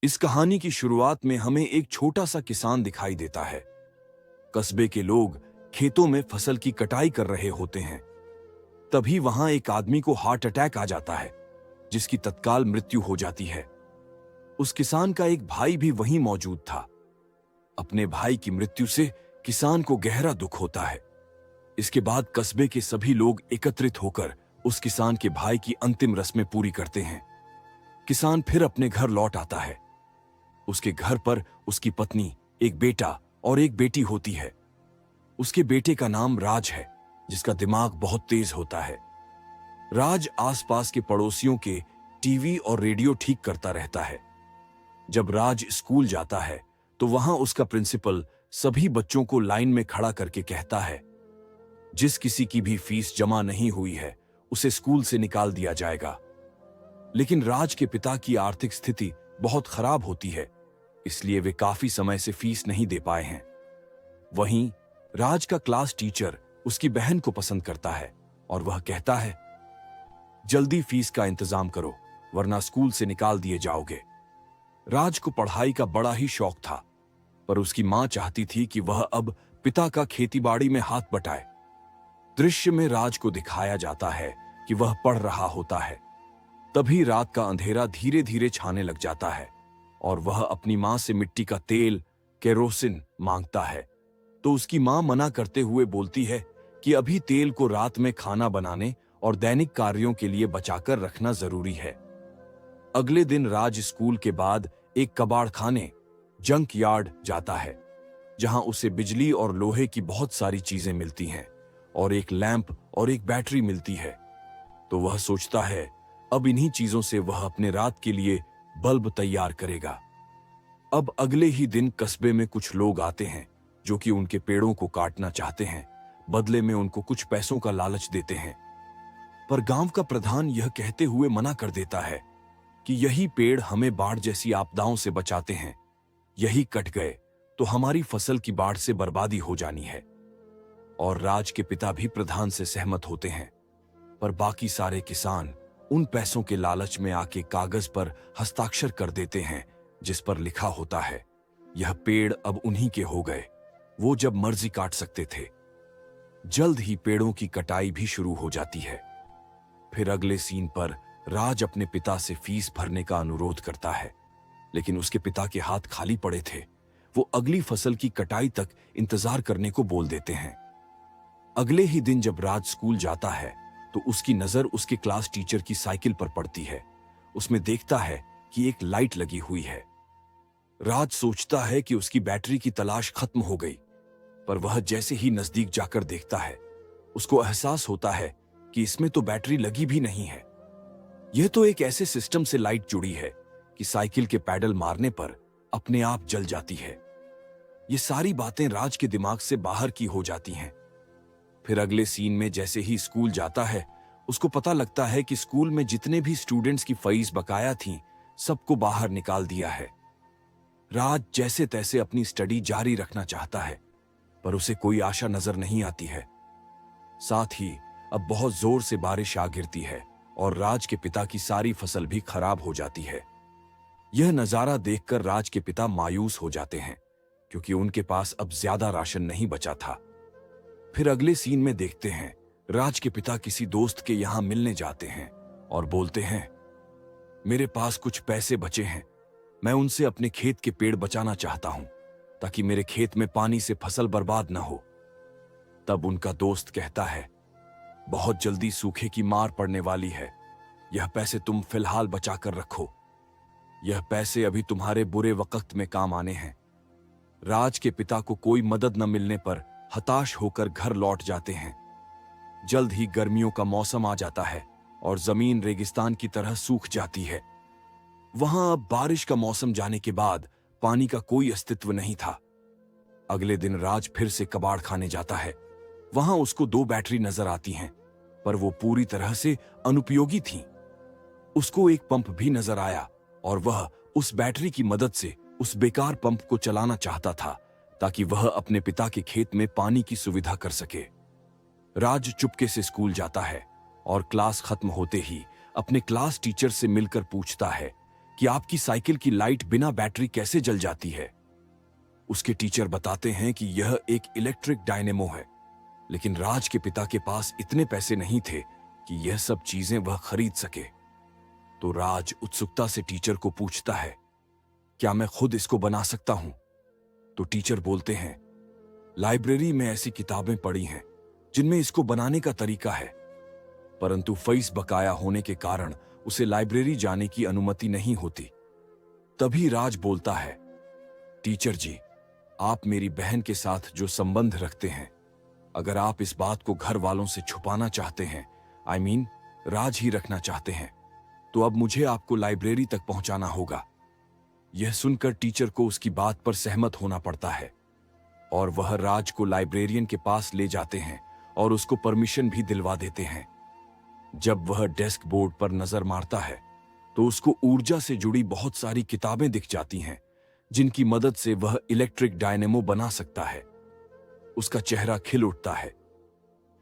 इस कहानी की शुरुआत में हमें एक छोटा सा किसान दिखाई देता है। कस्बे के लोग खेतों में फसल की कटाई कर रहे होते हैं। तभी वहां एक आदमी को हार्ट अटैक आ जाता है, जिसकी तत्काल मृत्यु हो जाती है। उस किसान का एक भाई भी वहीं मौजूद था। अपने भाई की मृत्यु से किसान को गहरा दुख होता है। इसके बाद कस्बे के सभी लोग एकत्रित होकर उस किसान के भाई की अंतिम रस्में पूरी करते हैं। किसान फिर अपने घर लौट आता है। उसके घर पर उसकी पत्नी, एक बेटा और एक बेटी होती है। उसके बेटे का नाम राज है, जिसका दिमाग बहुत तेज होता है। राज आसपास के पड़ोसियों के टीवी और रेडियो ठीक करता रहता है। जब राज स्कूल जाता है तो वहां उसका प्रिंसिपल सभी बच्चों को लाइन में खड़ा करके कहता है, जिस किसी की भी फीस जमा नहीं हुई है उसे स्कूल से निकाल दिया जाएगा। लेकिन राज के पिता की आर्थिक स्थिति बहुत खराब होती है, इसलिए वे काफी समय से फीस नहीं दे पाए हैं। वहीं राज का क्लास टीचर उसकी बहन को पसंद करता है और वह कहता है, जल्दी फीस का इंतजाम करो वरना स्कूल से निकाल दिए जाओगे। राज को पढ़ाई का बड़ा ही शौक था, पर उसकी मां चाहती थी कि वह अब पिता का खेतीबाड़ी में हाथ बटाए। दृश्य में राज को दिखाया जाता है कि वह पढ़ रहा होता है। तभी रात का अंधेरा धीरे धीरे छाने लग जाता है और वह अपनी मां से मिट्टी का तेल, केरोसिन मांगता है। तो उसकी मां मना करते हुए बोलती है कि अभी तेल को रात में खाना बनाने और दैनिक कार्यों के लिए बचाकर रखना जरूरी है। अगले दिन राज स्कूल के बाद एक कबाड़ खाने, जंक यार्ड जाता है, जहां उसे बिजली और लोहे की बहुत सारी चीजें मिलती हैं और एक लैंप और एक बैटरी मिलती है। तो वह सोचता है अब इन्हीं चीजों से वह अपने रात के लिए बल्ब तैयार करेगा। अब अगले ही दिन कस्बे में कुछ लोग आते हैं जो कि उनके पेड़ों को काटना चाहते हैं। बदले में उनको कुछ पैसों का लालच देते हैं, पर गांव का प्रधान यह कहते हुए मना कर देता है कि यही पेड़ हमें बाढ़ जैसी आपदाओं से बचाते हैं। यही कट गए तो हमारी फसल की बाढ़ से बर्बादी हो जानी है। और राज के पिता भी प्रधान से सहमत होते हैं, पर बाकी सारे किसान उन पैसों के लालच में आके कागज पर हस्ताक्षर कर देते हैं, जिस पर लिखा होता है, यह पेड़ अब उन्हीं के हो गए, वो जब मर्जी काट सकते थे। जल्द ही पेड़ों की कटाई भी शुरू हो जाती है। फिर अगले सीन पर राज अपने पिता से फीस भरने का अनुरोध करता है, लेकिन उसके पिता के हाथ खाली पड़े थे। वो अगली फसल की कटाई तक इंतजार करने को बोल देते हैं। अगले ही दिन जब राज स्कूल जाता है तो उसकी नजर उसके क्लास टीचर की साइकिल पर पड़ती है। उसमें देखता है कि एक लाइट लगी हुई है। राज सोचता है कि उसकी बैटरी की तलाश खत्म हो गई, पर वह जैसे ही नजदीक जाकर देखता है, उसको एहसास होता है कि इसमें तो बैटरी लगी भी नहीं है। यह तो एक ऐसे सिस्टम से लाइट जुड़ी है कि साइकिल के पैडल मारने पर अपने आप जल जाती है। ये सारी बातें राज के दिमाग से बाहर की हो जाती हैं। फिर अगले सीन में जैसे ही स्कूल जाता है, उसको पता लगता है कि स्कूल में जितने भी स्टूडेंट्स की फीस बकाया थी, सबको बाहर निकाल दिया है। राज जैसे तैसे अपनी स्टडी जारी रखना चाहता है, पर उसे कोई आशा नजर नहीं आती है। साथ ही अब बहुत जोर से बारिश आ गिरती है और राज के पिता की सारी फसल भी खराब हो जाती है। यह नजारा देखकर राज के पिता मायूस हो जाते हैं, क्योंकि उनके पास अब ज्यादा राशन नहीं बचा था। फिर अगले सीन में देखते हैं, राज के पिता किसी दोस्त के यहां मिलने जाते हैं और बोलते हैं, मेरे पास कुछ पैसे बचे हैं, मैं उनसे अपने खेत के पेड़ बचाना चाहता हूं ताकि मेरे खेत में पानी से फसल बर्बाद न हो। तब उनका दोस्त कहता है, बहुत जल्दी सूखे की मार पड़ने वाली है, यह पैसे तुम फिलहाल बचा कर रखो, यह पैसे अभी तुम्हारे बुरे वक्त में काम आने हैं। राज के पिता को कोई मदद न मिलने पर हताश होकर घर लौट जाते हैं। जल्द ही गर्मियों का मौसम आ जाता है और जमीन रेगिस्तान की तरह सूख जाती है। वहां अब बारिश का मौसम जाने के बाद पानी का कोई अस्तित्व नहीं था। अगले दिन राज फिर से कबाड़ खाने जाता है। वहां उसको 2 बैटरी नजर आती हैं, पर वो पूरी तरह से अनुपयोगी थीं। उसको एक पंप भी नजर आया और वह उस बैटरी की मदद से उस बेकार पंप को चलाना चाहता था ताकि वह अपने पिता के खेत में पानी की सुविधा कर सके। राज चुपके से स्कूल जाता है और क्लास खत्म होते ही अपने क्लास टीचर से मिलकर पूछता है कि आपकी साइकिल की लाइट बिना बैटरी कैसे जल जाती है। उसके टीचर बताते हैं कि यह एक इलेक्ट्रिक डायनेमो है, लेकिन राज के पिता के पास इतने पैसे नहीं थे कि यह सब चीजें वह खरीद सके। तो राज उत्सुकता से टीचर को पूछता है, क्या मैं खुद इसको बना सकता हूं? तो टीचर बोलते हैं, लाइब्रेरी में ऐसी किताबें पड़ी हैं जिनमें इसको बनाने का तरीका है, परंतु फीस बकाया होने के कारण उसे लाइब्रेरी जाने की अनुमति नहीं होती। तभी राज बोलता है, टीचर जी, आप मेरी बहन के साथ जो संबंध रखते हैं, अगर आप इस बात को घर वालों से छुपाना चाहते हैं, राज ही रखना चाहते हैं, तो अब मुझे आपको लाइब्रेरी तक पहुंचाना होगा। यह सुनकर टीचर को उसकी बात पर सहमत होना पड़ता है और वह राज को लाइब्रेरियन के पास ले जाते हैं और उसको परमिशन भी दिलवा देते हैं। जब वह डेस्क बोर्ड पर नजर मारता है तो उसको ऊर्जा से जुड़ी बहुत सारी किताबें दिख जाती हैं जिनकी मदद से वह इलेक्ट्रिक डायनेमो बना सकता है। उसका चेहरा खिल उठता है।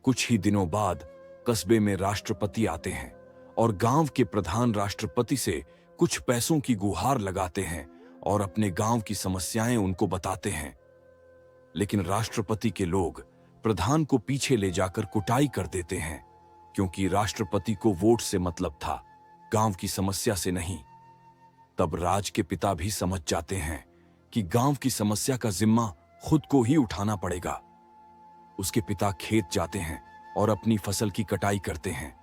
कुछ ही दिनों बाद कस्बे में राष्ट्रपति आते हैं और गांव के प्रधान राष्ट्रपति से कुछ पैसों की गुहार लगाते हैं और अपने गांव की समस्याएं उनको बताते हैं। लेकिन राष्ट्रपति के लोग प्रधान को पीछे ले जाकर कुटाई कर देते हैं, क्योंकि राष्ट्रपति को वोट से मतलब था, गांव की समस्या से नहीं। तब राज के पिता भी समझ जाते हैं कि गांव की समस्या का जिम्मा खुद को ही उठाना पड़ेगा। उसके पिता खेत जाते हैं और अपनी फसल की कटाई करते हैं,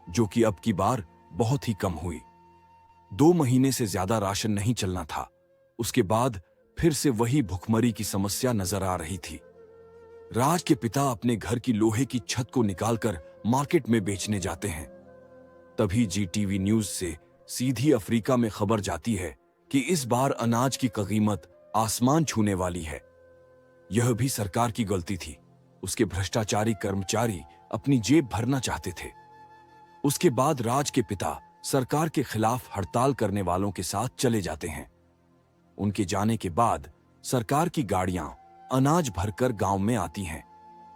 जो कि अब की बार बहुत ही कम हुई। 2 महीने से ज्यादा राशन नहीं चलना था। उसके बाद फिर से वही भुखमरी की समस्या नजर आ रही थी। राज के पिता अपने घर की लोहे की छत को निकालकर मार्केट में बेचने जाते हैं। तभी जीटीवी न्यूज से सीधी अफ्रीका में खबर जाती है कि इस बार अनाज की कीमत आसमान छूने वाली है। यह भी सरकार की गलती थी। उसके भ्रष्टाचारी कर्मचारी अपनी जेब भरना चाहते थे। उसके बाद राज के पिता सरकार के खिलाफ हड़ताल करने वालों के साथ चले जाते हैं। उनके जाने के बाद सरकार की गाड़ियां अनाज भरकर गांव में आती हैं,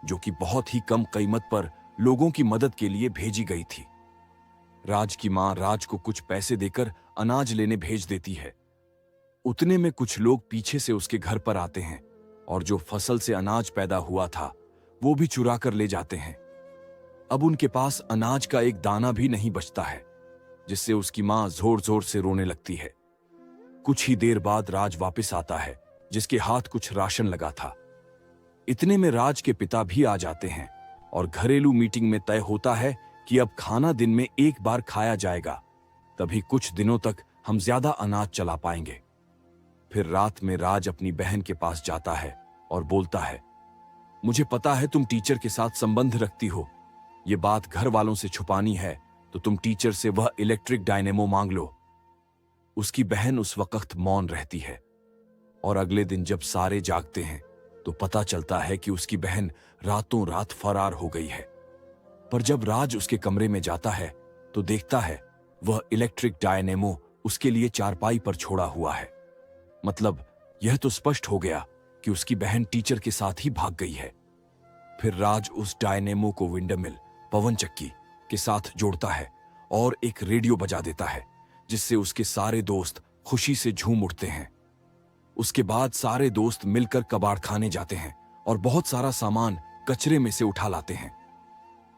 जो कि बहुत ही कम कीमत पर लोगों की मदद के लिए भेजी गई थी। राज की मां राज को कुछ पैसे देकर अनाज लेने भेज देती है। उतने में कुछ लोग पीछे से उसके घर पर आते हैं और जो फसल से अनाज पैदा हुआ था वो भी चुरा कर ले जाते हैं। अब उनके पास अनाज का एक दाना भी नहीं बचता है, जिससे उसकी मां जोर जोर से रोने लगती है। कुछ ही देर बाद राज वापस आता है, जिसके हाथ कुछ राशन लगा था। इतने में राज के पिता भी आ जाते हैं और घरेलू मीटिंग में तय होता है कि अब खाना दिन में एक बार खाया जाएगा, तभी कुछ दिनों तक हम ज्यादा अनाज चला पाएंगे। फिर रात में राज अपनी बहन के पास जाता है और बोलता है, मुझे पता है तुम टीचर के साथ संबंध रखती हो। ये बात घर वालों से छुपानी है तो तुम टीचर से वह इलेक्ट्रिक डायनेमो मांग लो। उसकी बहन उस वक्त मौन रहती है और अगले दिन जब सारे जागते हैं तो पता चलता है कि उसकी बहन रातों रात फरार हो गई है। पर जब राज उसके कमरे में जाता है तो देखता है वह इलेक्ट्रिक डायनेमो उसके लिए चारपाई पर छोड़ा हुआ है। मतलब यह तो स्पष्ट हो गया कि उसकी बहन टीचर के साथ ही भाग गई है। फिर राज उस डायनेमो को विंडमिल पवन चक्की के साथ जोड़ता है और एक रेडियो बजा देता है, जिससे उसके सारे दोस्त खुशी से झूम उठते हैं। उसके बाद सारे दोस्त मिलकर कबाड़ खाने जाते हैं और बहुत सारा सामान कचरे में से उठा लाते हैं।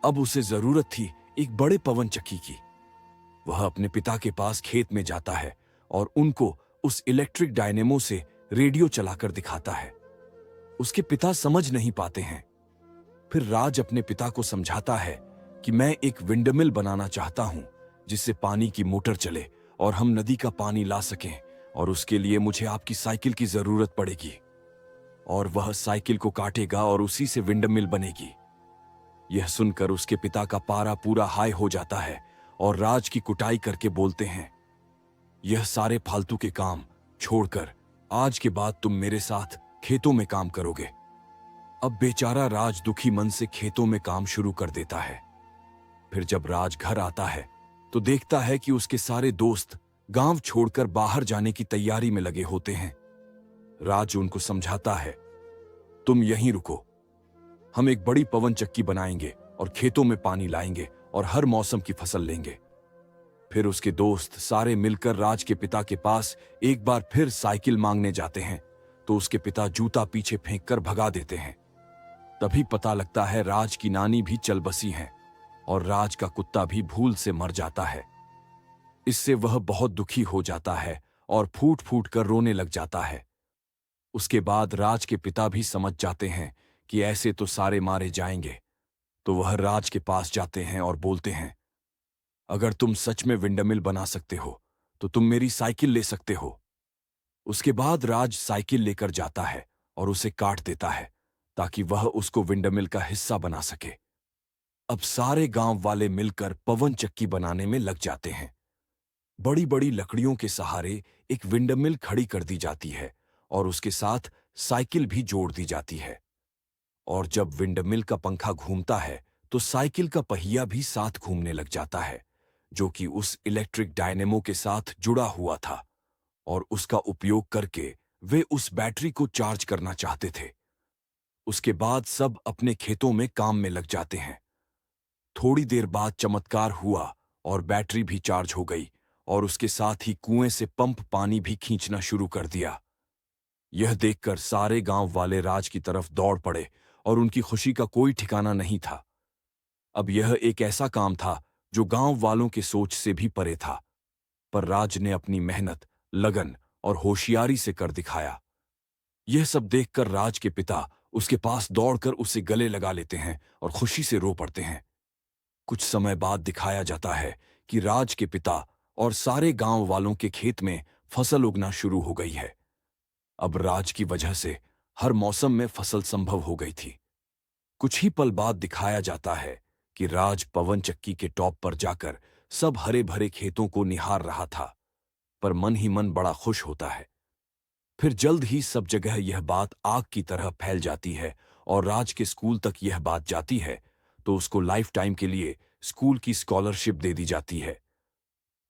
अब उसे जरूरत थी एक बड़े पवन चक्की की। वह अपने पिता के पास खेत में जाता है और उनको उस इलेक्ट्रिक डायनेमो से रेडियो चलाकर दिखाता है। उसके पिता समझ नहीं पाते हैं। फिर राज अपने पिता को समझाता है कि मैं एक विंडमिल बनाना चाहता हूं, जिससे पानी की मोटर चले और हम नदी का पानी ला सकें, और उसके लिए मुझे आपकी साइकिल की जरूरत पड़ेगी। और वह साइकिल को काटेगा और उसी से विंडमिल बनेगी। यह सुनकर उसके पिता का पारा पूरा हाई हो जाता है और राज की कुटाई करके बोलते हैं, यह सारे फालतू के काम छोड़कर आज के बाद तुम मेरे साथ खेतों में काम करोगे। अब बेचारा राज दुखी मन से खेतों में काम शुरू कर देता है। फिर जब राज घर आता है तो देखता है कि उसके सारे दोस्त गांव छोड़कर बाहर जाने की तैयारी में लगे होते हैं। राज उनको समझाता है, तुम यहीं रुको, हम एक बड़ी पवन चक्की बनाएंगे और खेतों में पानी लाएंगे और हर मौसम की फसल लेंगे। फिर उसके दोस्त सारे मिलकर राज के पिता के पास एक बार फिर साइकिल मांगने जाते हैं, तो उसके पिता जूता पीछे फेंककर भगा देते हैं। तभी पता लगता है राज की नानी भी चल बसी हैं और राज का कुत्ता भी भूल से मर जाता है। इससे वह बहुत दुखी हो जाता है और फूट फूट कर रोने लग जाता है। उसके बाद राज के पिता भी समझ जाते हैं कि ऐसे तो सारे मारे जाएंगे, तो वह राज के पास जाते हैं और बोलते हैं, अगर तुम सच में विंडमिल बना सकते हो तो तुम मेरी साइकिल ले सकते हो। उसके बाद राज साइकिल लेकर जाता है और उसे काट देता है ताकि वह उसको विंडमिल का हिस्सा बना सके। अब सारे गांव वाले मिलकर पवन चक्की बनाने में लग जाते हैं। बड़ी बड़ी लकड़ियों के सहारे एक विंडमिल खड़ी कर दी जाती है और उसके साथ साइकिल भी जोड़ दी जाती है। और जब विंडमिल का पंखा घूमता है तो साइकिल का पहिया भी साथ घूमने लग जाता है, जो कि उस इलेक्ट्रिक डायनेमो के साथ जुड़ा हुआ था, और उसका उपयोग करके वे उस बैटरी को चार्ज करना चाहते थे। उसके बाद सब अपने खेतों में काम में लग जाते हैं। थोड़ी देर बाद चमत्कार हुआ और बैटरी भी चार्ज हो गई और उसके साथ ही कुएं से पंप पानी भी खींचना शुरू कर दिया। यह देखकर सारे गांव वाले राज की तरफ दौड़ पड़े और उनकी खुशी का कोई ठिकाना नहीं था। अब यह एक ऐसा काम था जो गांव वालों के सोच से भी परे था, पर राज ने अपनी मेहनत, लगन और होशियारी से कर दिखाया। यह सब देखकर राज के पिता उसके पास दौड़कर उसे गले लगा लेते हैं और खुशी से रो पड़ते हैं। कुछ समय बाद दिखाया जाता है कि राज के पिता और सारे गांव वालों के खेत में फसल उगना शुरू हो गई है। अब राज की वजह से हर मौसम में फसल संभव हो गई थी। कुछ ही पल बाद दिखाया जाता है कि राज पवन चक्की के टॉप पर जाकर सब हरे भरे खेतों को निहार रहा था, पर मन ही मन बड़ा खुश होता है। फिर जल्द ही सब जगह यह बात आग की तरह फैल जाती है और राज के स्कूल तक यह बात जाती है, तो उसको लाइफ टाइम के लिए स्कूल की स्कॉलरशिप दे दी जाती है।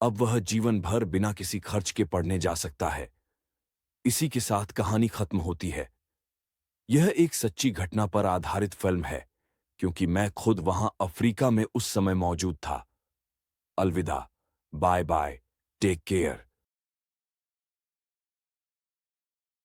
अब वह जीवन भर बिना किसी खर्च के पढ़ने जा सकता है। इसी के साथ कहानी खत्म होती है। यह एक सच्ची घटना पर आधारित फिल्म है, क्योंकि मैं खुद वहां अफ्रीका में उस समय मौजूद था। अलविदा, बाय बाय, टेक केयर।